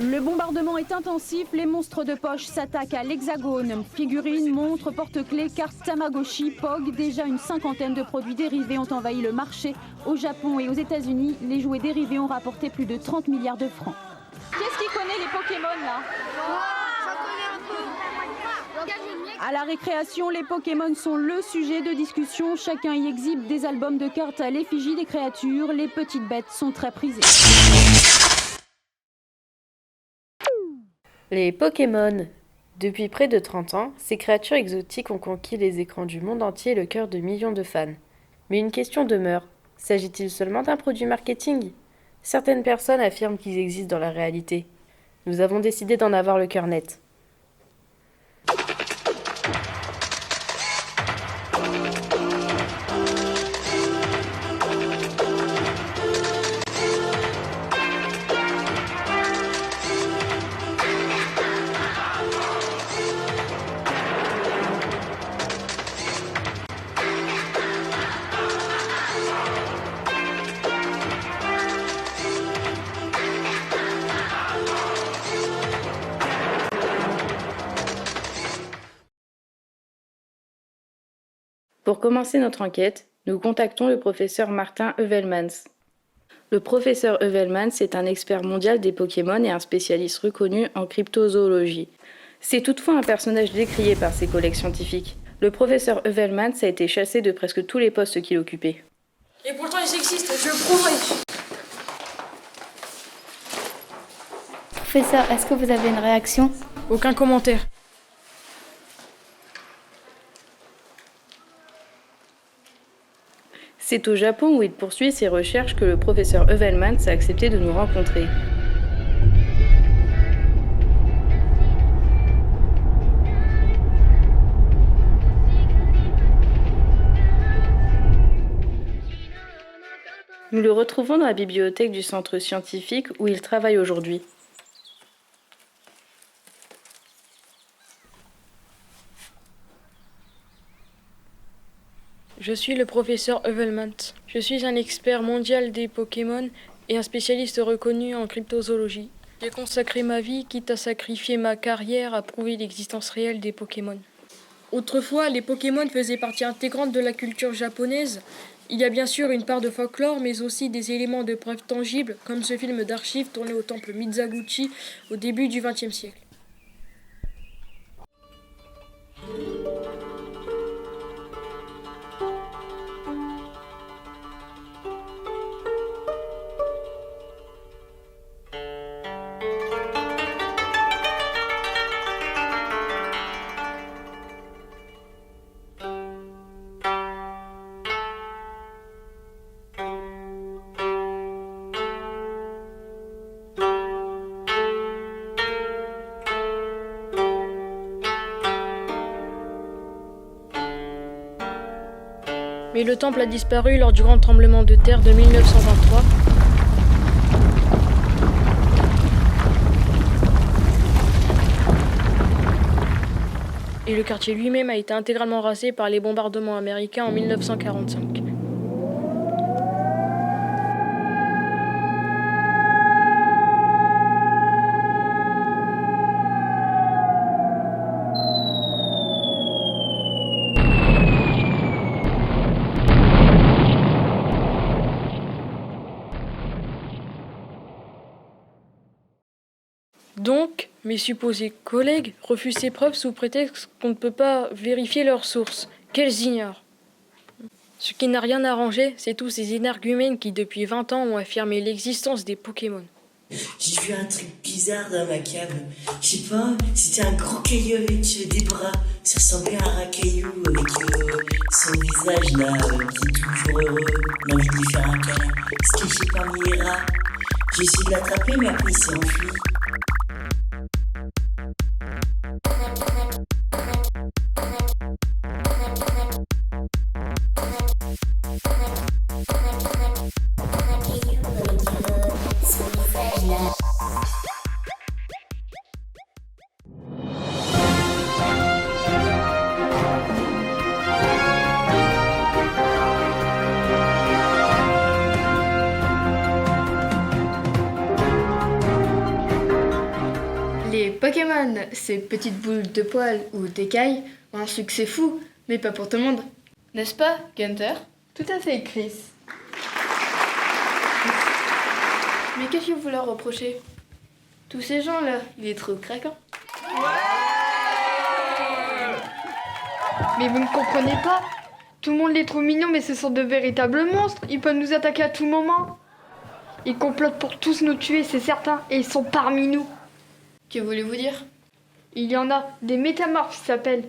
Le bombardement est intensif, les monstres de poche s'attaquent à l'Hexagone. Figurines, montres, porte-clés, cartes Tamagotchi, POG, déjà une cinquantaine de produits dérivés ont envahi le marché. Au Japon et aux États-Unis, les jouets dérivés ont rapporté plus de 30 milliards de francs. Qu'est-ce qui connaît les Pokémon là ? À la récréation, les Pokémon sont le sujet de discussion. Chacun y exhibe des albums de cartes à l'effigie des créatures. Les petites bêtes sont très prisées. Les Pokémon. Depuis près de 30 ans, ces créatures exotiques ont conquis les écrans du monde entier et le cœur de millions de fans. Mais une question demeure. S'agit-il seulement d'un produit marketing ? Certaines personnes affirment qu'ils existent dans la réalité. Nous avons décidé d'en avoir le cœur net. Pour commencer notre enquête, nous contactons le professeur Martin Heuvelmans. Le professeur Heuvelmans est un expert mondial des Pokémon et un spécialiste reconnu en cryptozoologie. C'est toutefois un personnage décrié par ses collègues scientifiques. Le professeur Heuvelmans a été chassé de presque tous les postes qu'il occupait. Et pourtant ils existent, je le prouverai. Professeur, est-ce que vous avez une réaction ? Aucun commentaire. C'est au Japon où il poursuit ses recherches que le professeur Heuvelmans a accepté de nous rencontrer. Nous le retrouvons dans la bibliothèque du centre scientifique où il travaille aujourd'hui. Je suis le professeur Heuvelmans. Je suis un expert mondial des Pokémon et un spécialiste reconnu en cryptozoologie. J'ai consacré ma vie, quitte à sacrifier ma carrière, à prouver l'existence réelle des Pokémon. Autrefois, les Pokémon faisaient partie intégrante de la culture japonaise. Il y a bien sûr une part de folklore, mais aussi des éléments de preuve tangibles, comme ce film d'archives tourné au temple Mizaguchi au début du XXe siècle. Mais le temple a disparu lors du grand tremblement de terre de 1923. Et le quartier lui-même a été intégralement rasé par les bombardements américains en 1945. Donc, mes supposés collègues refusent ces preuves sous prétexte qu'on ne peut pas vérifier leurs sources, qu'elles ignorent. Ce qui n'a rien arrangé, c'est tous ces énergumènes qui, depuis 20 ans, ont affirmé l'existence des Pokémon. J'ai vu un truc bizarre dans ma cave. Je sais pas, c'était un gros caillou avec des bras. Ça ressemblait à un racaillou avec son visage là, qui est toujours heureux. On a envie de lui faire un câlin. Se cacher parmi les rats. J'ai essayé de l'attraper, mais après il s'est enfui. Pokémon, ces petites boules de poils ou d'écailles, ont un succès fou, mais pas pour tout le monde. N'est-ce pas, Gunther? Tout à fait, Chris. Mais qu'est-ce que vous leur reprochez? Tous ces gens-là, il est trop craquant. Mais vous ne comprenez pas? Tout le monde les trouve mignons, mais ce sont de véritables monstres. Ils peuvent nous attaquer à tout moment. Ils complotent pour tous nous tuer, c'est certain, et ils sont parmi nous. Que voulez-vous dire? Il y en a des métamorphes qui s'appellent.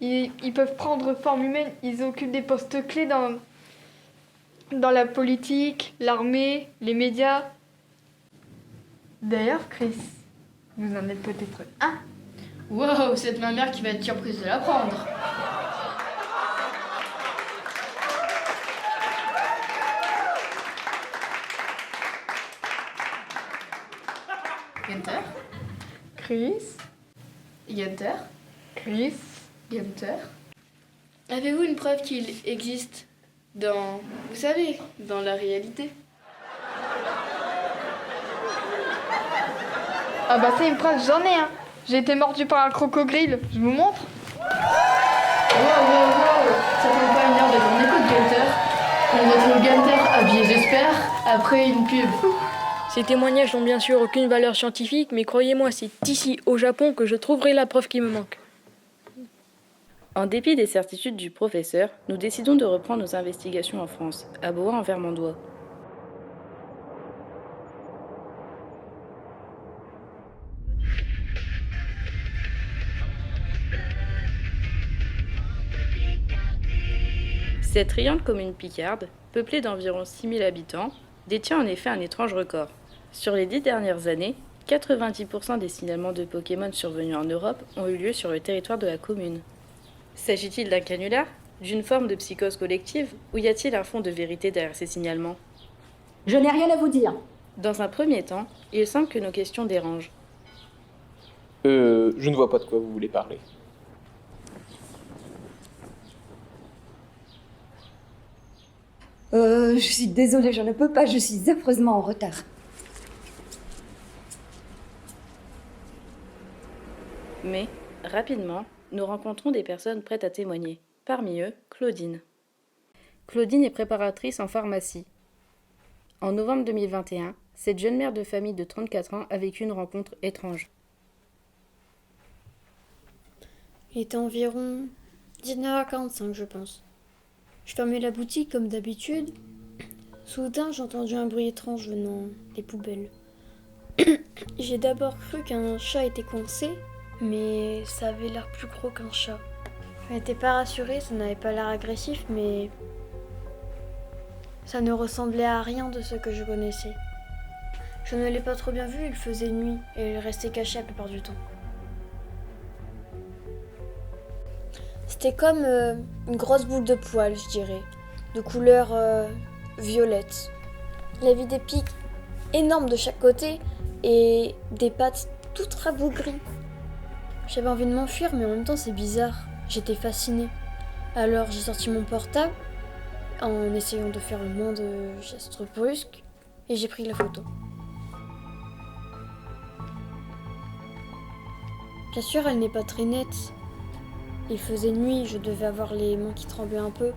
Ils peuvent prendre forme humaine, ils occupent des postes clés dans la politique, l'armée, les médias. D'ailleurs, Chris, vous en êtes peut-être un. Wow, c'est ma mère qui va être surprise de l'apprendre. Gunther? Chris, Gunther? Chris, Gunther? Avez-vous une preuve qu'il existe dans, vous savez, dans la réalité? ah bah c'est une preuve, j'en ai un. J'ai été mordu par un crocodile, je vous montre. Wow, ça fait pas une heure de ton écoute, Gunther. On retrouve Gunther habillé, j'espère, après une pub. Ces témoignages n'ont bien sûr aucune valeur scientifique, mais croyez-moi, c'est ici, au Japon, que je trouverai la preuve qui me manque. En dépit des certitudes du professeur, nous décidons de reprendre nos investigations en France, à Beauharnais en Vermandois. Cette riante commune picarde, peuplée d'environ 6000 habitants, détient en effet un étrange record. Sur les 10 dernières années, 90% des signalements de Pokémon survenus en Europe ont eu lieu sur le territoire de la commune. S'agit-il d'un canular, d'une forme de psychose collective, ou y a-t-il un fond de vérité derrière ces signalements? Je n'ai rien à vous dire. Dans un premier temps, il semble que nos questions dérangent. Je ne vois pas de quoi vous voulez parler. Je suis désolée, je ne peux pas, je suis affreusement en retard. Mais, rapidement, nous rencontrons des personnes prêtes à témoigner. Parmi eux, Claudine. Claudine est préparatrice en pharmacie. En novembre 2021, cette jeune mère de famille de 34 ans a vécu une rencontre étrange. Il était environ 19h45, je pense. Je fermais la boutique comme d'habitude. Soudain, j'ai entendu un bruit étrange venant des poubelles. J'ai d'abord cru qu'un chat était coincé, mais ça avait l'air plus gros qu'un chat. Je n'étais pas rassurée, ça n'avait pas l'air agressif, mais ça ne ressemblait à rien de ce que je connaissais. Je ne l'ai pas trop bien vu, il faisait nuit et il restait caché la plupart du temps. C'était comme une grosse boule de poils, je dirais, de couleur violette. Il avait des pics énormes de chaque côté et des pattes toutes rabougries. J'avais envie de m'enfuir, mais en même temps c'est bizarre. J'étais fascinée. Alors j'ai sorti mon portable en essayant de faire le moins de gestes brusques et j'ai pris la photo. Bien sûr, elle n'est pas très nette. Il faisait nuit, je devais avoir les mains qui tremblaient un peu,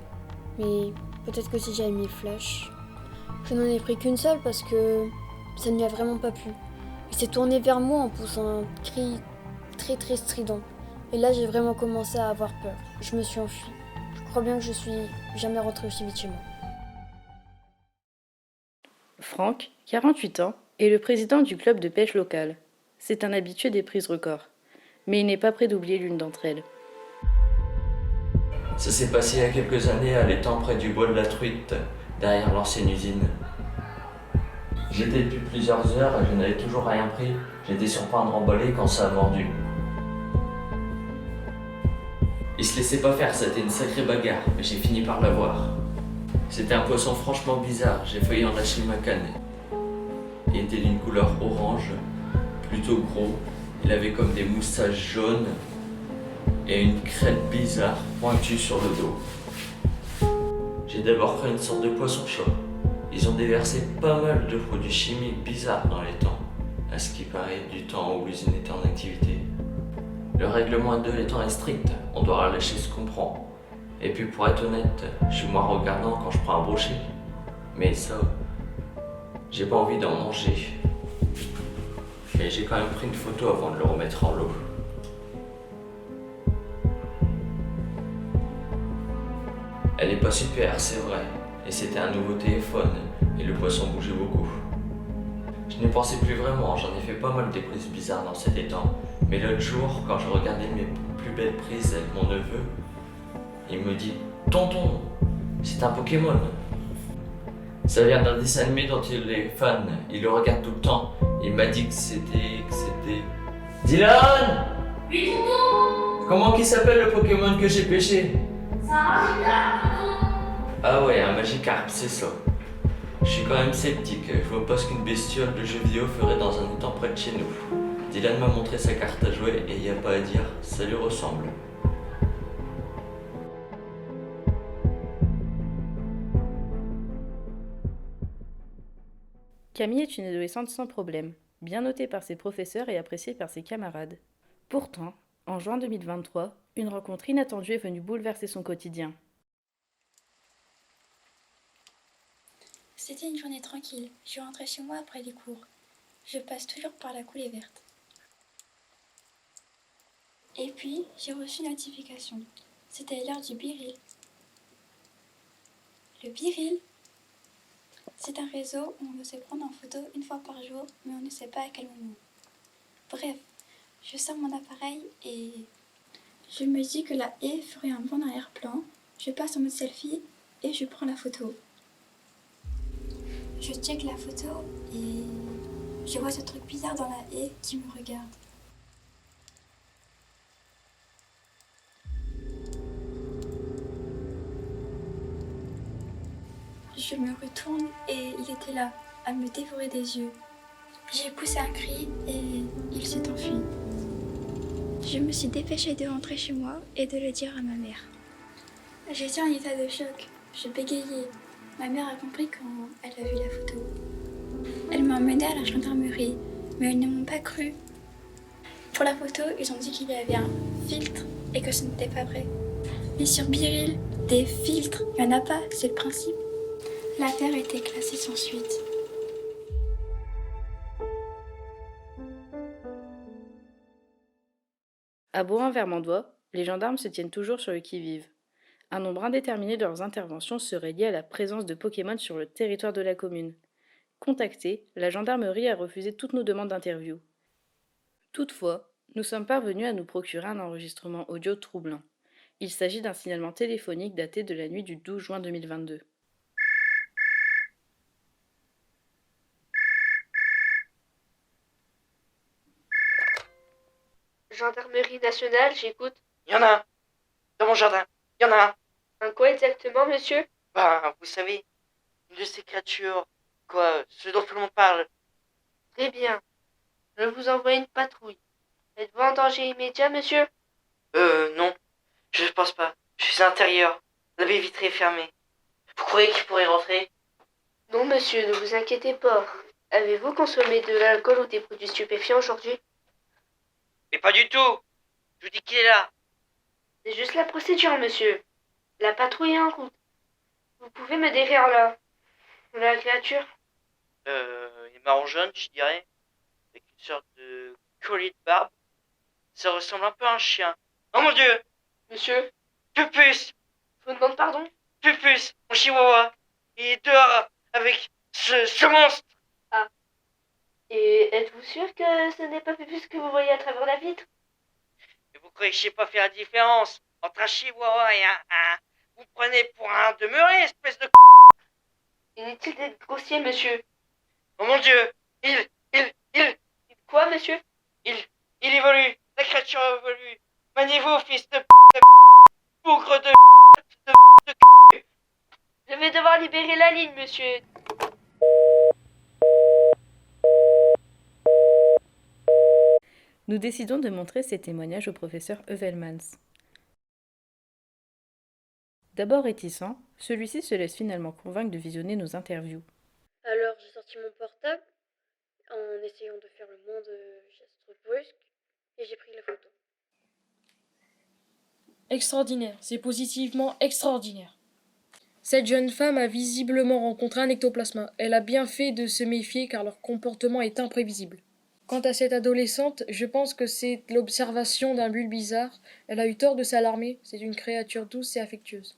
mais peut-être que si j'avais mis le flash. Je n'en ai pris qu'une seule parce que ça ne lui a vraiment pas plu. Il s'est tourné vers moi en poussant un cri très très strident. Et là, j'ai vraiment commencé à avoir peur. Je me suis enfuie. Je crois bien que je suis jamais rentrée aussi vite chez moi. Franck, 48 ans, est le président du club de pêche local. C'est un habitué des prises records. Mais il n'est pas prêt d'oublier l'une d'entre elles. Ça s'est passé il y a quelques années à l'étang près du bois de la Truite, derrière l'ancienne usine. J'étais depuis plusieurs heures et je n'avais toujours rien pris. J'étais sur le point de remballer quand ça a mordu. Il se laissait pas faire, c'était une sacrée bagarre, mais j'ai fini par l'avoir. C'était un poisson franchement bizarre, j'ai failli en lâcher ma canne. Il était d'une couleur orange, plutôt gros. Il avait comme des moustaches jaunes et une crête bizarre pointue sur le dos. J'ai d'abord cru une sorte de poisson-chat. Ils ont déversé pas mal de produits chimiques bizarres dans les temps, à ce qui paraît. séparés du temps où l'usine était en activité. Le règlement 2 étant est strict, on doit relâcher ce qu'on prend. Et puis pour être honnête, je suis moins regardant quand je prends un brochet. Mais ça, j'ai pas envie d'en manger. Mais j'ai quand même pris une photo avant de le remettre en lot. Elle est pas super, c'est vrai. Et c'était un nouveau téléphone, et le poisson bougeait beaucoup. Je n'y pensais plus vraiment, j'en ai fait pas mal des prises bizarres dans cet étang. Mais l'autre jour, quand je regardais mes plus belles prises avec mon neveu, il me dit « Tonton, c'est un Pokémon !» Ça vient d'un dessin animé dont il est fan, il le regarde tout le temps. Il m'a dit que c'était... Dylan! Oui, tonton! Comment qu'il s'appelle le Pokémon que j'ai pêché? C'est un Magikarp, tonton! Ah ouais, un Magikarp, c'est ça. Je suis quand même sceptique, je vois pas ce qu'une bestiole de jeu vidéo ferait dans un étang près de chez nous. Dylan m'a montré sa carte à jouer et y a pas à dire, ça lui ressemble. Camille est une adolescente sans problème, bien notée par ses professeurs et appréciée par ses camarades. Pourtant, en juin 2023, une rencontre inattendue est venue bouleverser son quotidien. C'était une journée tranquille. Je rentrais chez moi après les cours. Je passe toujours par la coulée verte. Et puis, j'ai reçu une notification. C'était l'heure du Biril. Le Biril, c'est un réseau où on veut se prendre en photo une fois par jour, mais on ne sait pas à quel moment. Bref, je sors mon appareil et je me dis que la haie ferait un bon arrière-plan. Je passe en mode selfie et je prends la photo. Je check la photo et je vois ce truc bizarre dans la haie qui me regarde. Je me retourne et il était là, à me dévorer des yeux. J'ai poussé un cri et il s'est enfui. Je me suis dépêchée de rentrer chez moi et de le dire à ma mère. J'étais en état de choc, je bégayais. Ma mère a compris quand elle a vu la photo. Elle m'a emmenée à la gendarmerie, mais ils ne m'ont pas cru. Pour la photo, ils ont dit qu'il y avait un filtre et que ce n'était pas vrai. Mais sur Biril, des filtres, il n'y en a pas, c'est le principe. L'affaire a été classée sans suite. À Bohain-Vermandois, les gendarmes se tiennent toujours sur le qui-vive. Un nombre indéterminé de leurs interventions serait lié à la présence de Pokémon sur le territoire de la commune. Contactée, la gendarmerie a refusé toutes nos demandes d'interview. Toutefois, nous sommes parvenus à nous procurer un enregistrement audio troublant. Il s'agit d'un signalement téléphonique daté de la nuit du 12 juin 2022. Gendarmerie nationale, j'écoute. Il y en a un dans mon jardin. Il y en a un. Un quoi exactement, monsieur? Ben, vous savez, une de ces créatures, quoi, ce dont tout le monde parle. Très bien. Je vous envoie une patrouille. Êtes-vous en danger immédiat, monsieur? Non. Je pense pas. Je suis à l'intérieur. La baie vitrée est fermée. Vous croyez qu'il pourrait rentrer? Non, monsieur, ne vous inquiétez pas. Avez-vous consommé de l'alcool ou des produits stupéfiants aujourd'hui? Mais pas du tout. Je vous dis qu'il est là. C'est juste la procédure, monsieur. La patrouille est en route. Vous pouvez me décrire la créature? Il est marron jaune, je dirais. Avec une sorte de collier de barbe. Ça ressemble un peu à un chien. Oh mon dieu! Monsieur? Pupus! Je vous demande pardon? Pupus, mon chihuahua. Il est dehors avec ce monstre. Ah. Et êtes-vous sûr que ce n'est pas Pupus que vous voyez à travers la vitre? Et vous croyez que je sais pas faire la différence entre un chihuahua et un... Vous prenez pour un demeuré, espèce de... Inutile d'être grossier, monsieur. Oh mon dieu! Il... Quoi, monsieur? Il évolue. La créature évolue. Maniez-vous, fils de... bougre de... Je vais devoir libérer la ligne, monsieur. Nous décidons de montrer ces témoignages au professeur Heuvelmans. D'abord réticent, celui-ci se laisse finalement convaincre de visionner nos interviews. Alors j'ai sorti mon portable en essayant de faire le moins de gestes brusques et j'ai pris la photo. Extraordinaire, c'est positivement extraordinaire. Cette jeune femme a visiblement rencontré un ectoplasma. Elle a bien fait de se méfier car leur comportement est imprévisible. Quant à cette adolescente, je pense que c'est l'observation d'un bulle bizarre. Elle a eu tort de s'alarmer, c'est une créature douce et affectueuse.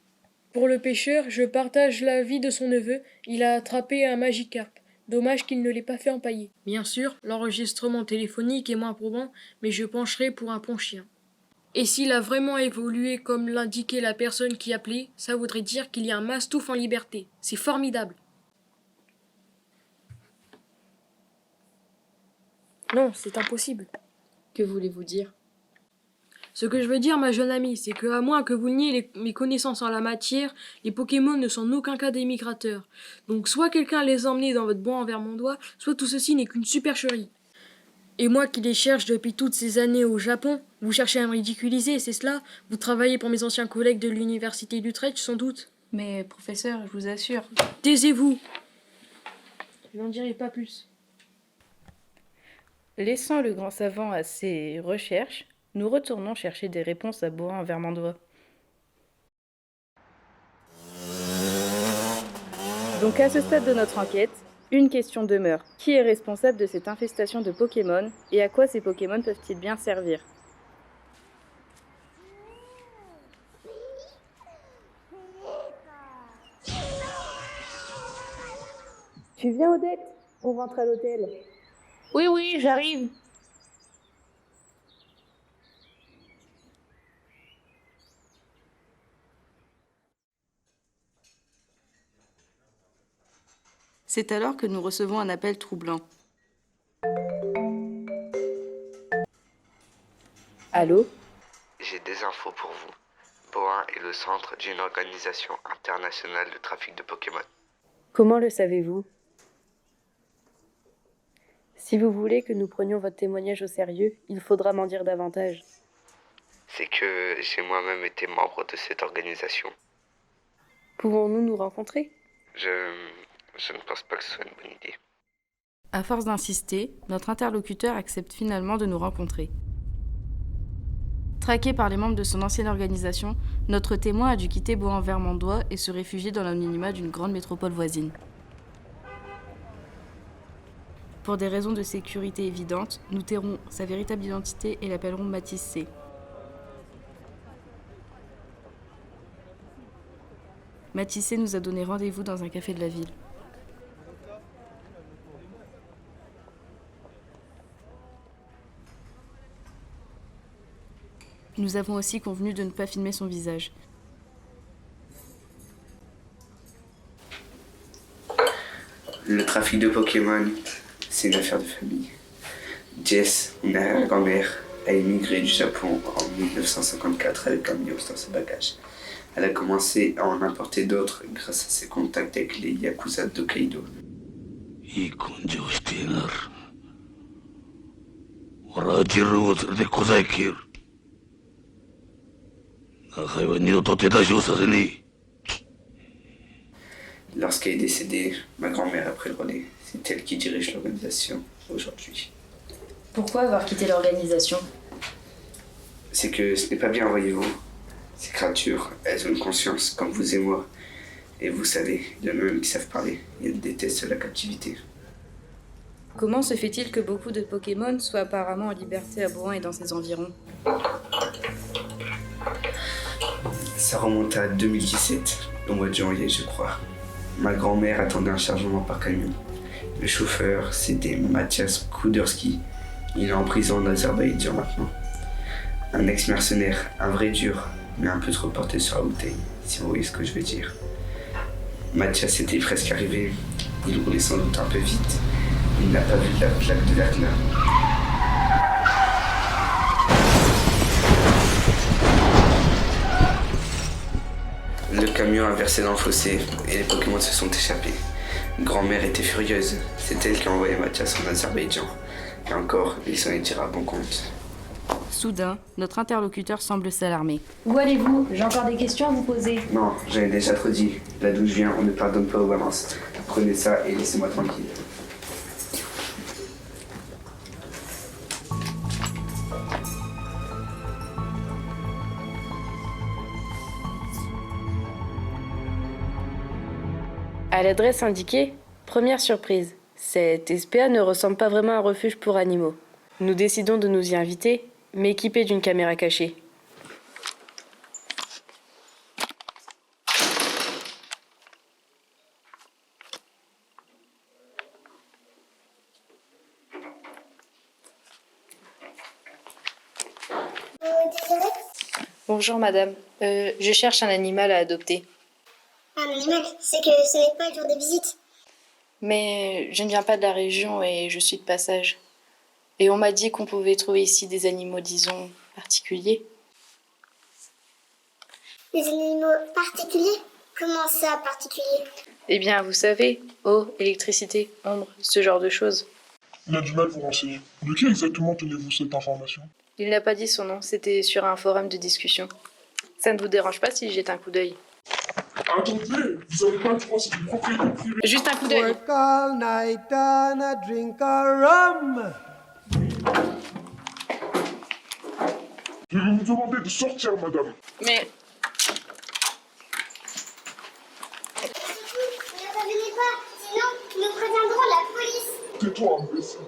Pour le pêcheur, je partage l'avis de son neveu, il a attrapé un magicarpe. Dommage qu'il ne l'ait pas fait empailler. Bien sûr, l'enregistrement téléphonique est moins probant, mais je pencherai pour un pont-chien. Et s'il a vraiment évolué comme l'indiquait la personne qui appelait, ça voudrait dire qu'il y a un mastouf en liberté. C'est formidable. Non, c'est impossible. Que voulez-vous dire? Ce que je veux dire, ma jeune amie, c'est que à moins que vous niez mes connaissances en la matière, les Pokémon ne sont en aucun cas des migrateurs. Donc soit quelqu'un les a emmenés dans votre bois en vermandois, soit tout ceci n'est qu'une supercherie. Et moi qui les cherche depuis toutes ces années au Japon, vous cherchez à me ridiculiser, c'est cela? Vous travaillez pour mes anciens collègues de l'université d'Utrecht, sans doute? Mais professeur, je vous assure. Taisez-vous! Je n'en dirai pas plus. Laissant le grand savant à ses recherches, nous retournons chercher des réponses à Bohain-Vermandois. Donc à ce stade de notre enquête, une question demeure. Qui est responsable de cette infestation de Pokémon et à quoi ces Pokémon peuvent-ils bien servir? Tu viens, Odette? On rentre à l'hôtel. Oui, j'arrive. C'est alors que nous recevons un appel troublant. Allô? J'ai des infos pour vous. Bohain est le centre d'une organisation internationale de trafic de Pokémon. Comment le savez-vous? Si vous voulez que nous prenions votre témoignage au sérieux, il faudra m'en dire davantage. C'est que j'ai moi-même été membre de cette organisation. Pouvons-nous nous rencontrer? Je ne pense pas que ce soit une bonne idée. À force d'insister, notre interlocuteur accepte finalement de nous rencontrer. Traqué par les membres de son ancienne organisation, notre témoin a dû quitter Bohain-Vermandois et se réfugier dans l'anonymat d'une grande métropole voisine. Pour des raisons de sécurité évidentes, nous tairons sa véritable identité et l'appellerons Mathis C. Mathis C nous a donné rendez-vous dans un café de la ville. Nous avons aussi convenu de ne pas filmer son visage. Le trafic de Pokémon, c'est une affaire de famille. Jess, ma grand-mère, a émigré du Japon en 1954 avec un million dans ses bagages. Elle a commencé à en importer d'autres grâce à ses contacts avec les Yakuza d'Hokkaido. Lorsqu'elle est décédée, ma grand-mère a pris le relais. C'est elle qui dirige l'organisation aujourd'hui. Pourquoi avoir quitté l'organisation? C'est que ce n'est pas bien, voyez-vous. Ces créatures, elles ont une conscience, comme vous et moi. Et vous savez, il y en a même qui savent parler. Elles détestent la captivité. Comment se fait-il que beaucoup de Pokémon soient apparemment en liberté à Bohain et dans ses environs? Ça remonte à 2017, au mois de janvier, je crois. Ma grand-mère attendait un chargement par camion. Le chauffeur, c'était Mathias Kuderski. Il est en prison en Azerbaïdjan maintenant. Un ex-mercenaire, un vrai dur, mais un peu trop porté sur la bouteille, si vous voyez ce que je veux dire. Mathias était presque arrivé. Il roulait sans doute un peu vite. Il n'a pas vu la plaque de Verna. Le camion a versé dans le fossé et les Pokémon se sont échappés. Grand-mère était furieuse. C'est elle qui a envoyé Mathias en Azerbaïdjan. Et encore, il s'en est tiré à bon compte. Soudain, notre interlocuteur semble s'alarmer. Où allez-vous? J'ai encore des questions à vous poser. Non, j'en ai déjà trop dit. Là d'où je viens, on ne pardonne pas aux balances. Prenez ça et laissez-moi tranquille. À l'adresse indiquée, première surprise, cette SPA ne ressemble pas vraiment à un refuge pour animaux. Nous décidons de nous y inviter, mais équipés d'une caméra cachée. Bonjour madame, je cherche un animal à adopter. Un animal, c'est que ce n'est pas le jour des visites. Mais je ne viens pas de la région et je suis de passage. Et on m'a dit qu'on pouvait trouver ici des animaux, disons, particuliers. Des animaux particuliers? Comment ça, particuliers? Eh bien, vous savez, eau, électricité, ombre, ce genre de choses. Il a du mal vous renseigner. De qui exactement tenez-vous cette information? Il n'a pas dit son nom, c'était sur un forum de discussion. Ça ne vous dérange pas si jette un coup d'œil? Attendez, vous avez pas le droit, c'est une propriété privée. Juste un coup d'œil. Work all night and I drink a rum. Je vais vous demander de sortir, madame. Mais... Surtout, ne revenez pas, sinon nous préviendrons la police. Tais-toi, imbécile.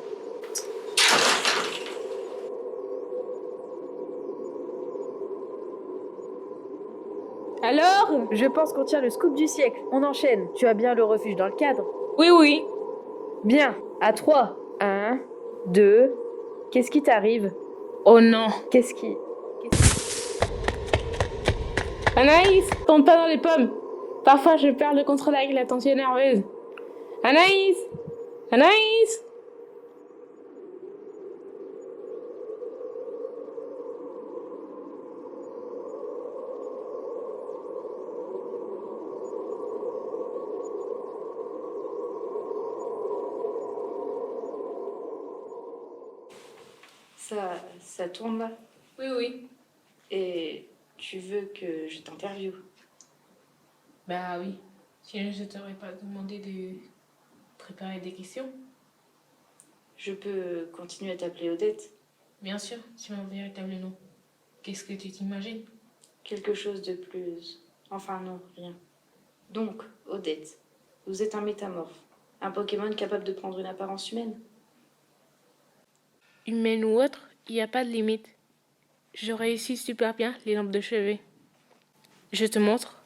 Alors? Je pense qu'on tient le scoop du siècle. On enchaîne. Tu as bien le refuge dans le cadre? Oui, oui. Bien. À 3. 1, 2... Qu'est-ce qui t'arrive? Oh non. Qu'est-ce qui... Anaïs, tombe pas dans les pommes. Parfois, je perds le contrôle avec la tension nerveuse. Anaïs! Anaïs! Ça tourne là? Oui, oui. Et tu veux que je t'interviewe? Bah oui. Sinon, je t'aurais pas demandé de préparer des questions. Je peux continuer à t'appeler Odette? Bien sûr, c'est mon véritable nom. Qu'est-ce que tu t'imagines? Quelque chose de plus... Enfin non, rien. Donc, Odette, vous êtes un métamorphe. Un Pokémon capable de prendre une apparence humaine? Humaine ou autre, il n'y a pas de limite. Je réussis super bien les lampes de chevet. Je te montre.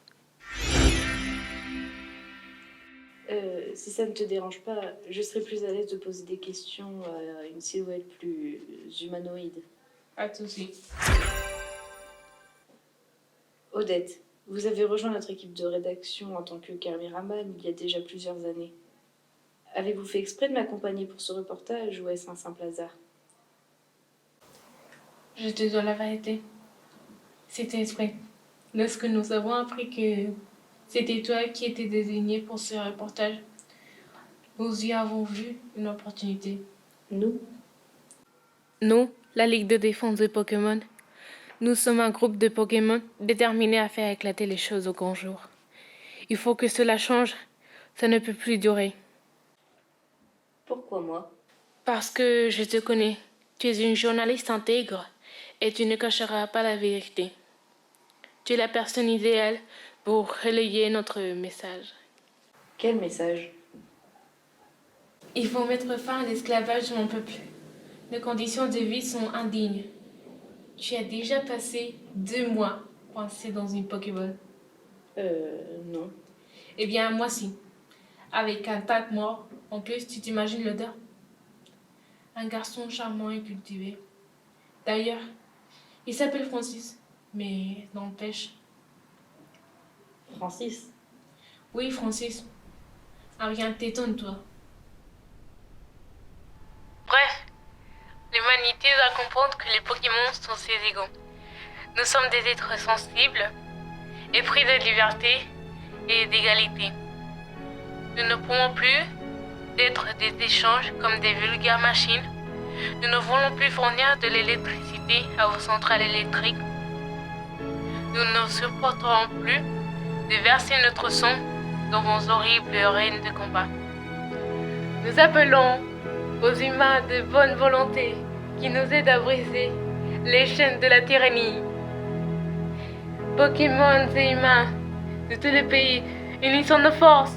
Si ça ne te dérange pas, je serais plus à l'aise de poser des questions à une silhouette plus humanoïde. Pas de souci. Odette, vous avez rejoint notre équipe de rédaction en tant que caméraman il y a déjà plusieurs années. Avez-vous fait exprès de m'accompagner pour ce reportage ou est-ce un simple hasard? Je te dois la vérité. C'était exprès. Lorsque nous avons appris que c'était toi qui étais désigné pour ce reportage, nous y avons vu une opportunité. Nous? Nous, la Ligue de défense de Pokémon, nous sommes un groupe de Pokémon déterminés à faire éclater les choses au grand jour. Il faut que cela change, ça ne peut plus durer. Pourquoi moi? Parce que je te connais, tu es une journaliste intègre et tu ne cacheras pas la vérité. Tu es la personne idéale pour relayer notre message. Quel message? Il faut mettre fin à l'esclavage de mon peuple. Nos conditions de vie sont indignes. Tu as déjà passé 2 mois coincé dans une Pokéball. Non. Eh bien, moi si. Avec un tas de morts. En plus, tu t'imagines l'odeur? Un garçon charmant et cultivé. D'ailleurs, il s'appelle Francis, mais n'empêche. Francis? Oui, Francis. Rien ne t'étonne, toi. Bref, l'humanité doit comprendre que les Pokémon sont ses égaux. Nous sommes des êtres sensibles, épris de liberté et d'égalité. Nous ne pouvons plus être des échanges comme des vulgaires machines. Nous ne voulons plus fournir de l'électricité à vos centrales électriques. Nous ne supporterons plus de verser notre sang dans vos horribles arènes de combat. Nous appelons aux humains de bonne volonté qui nous aident à briser les chaînes de la tyrannie. Pokémon et humains de tous les pays, unissons nos forces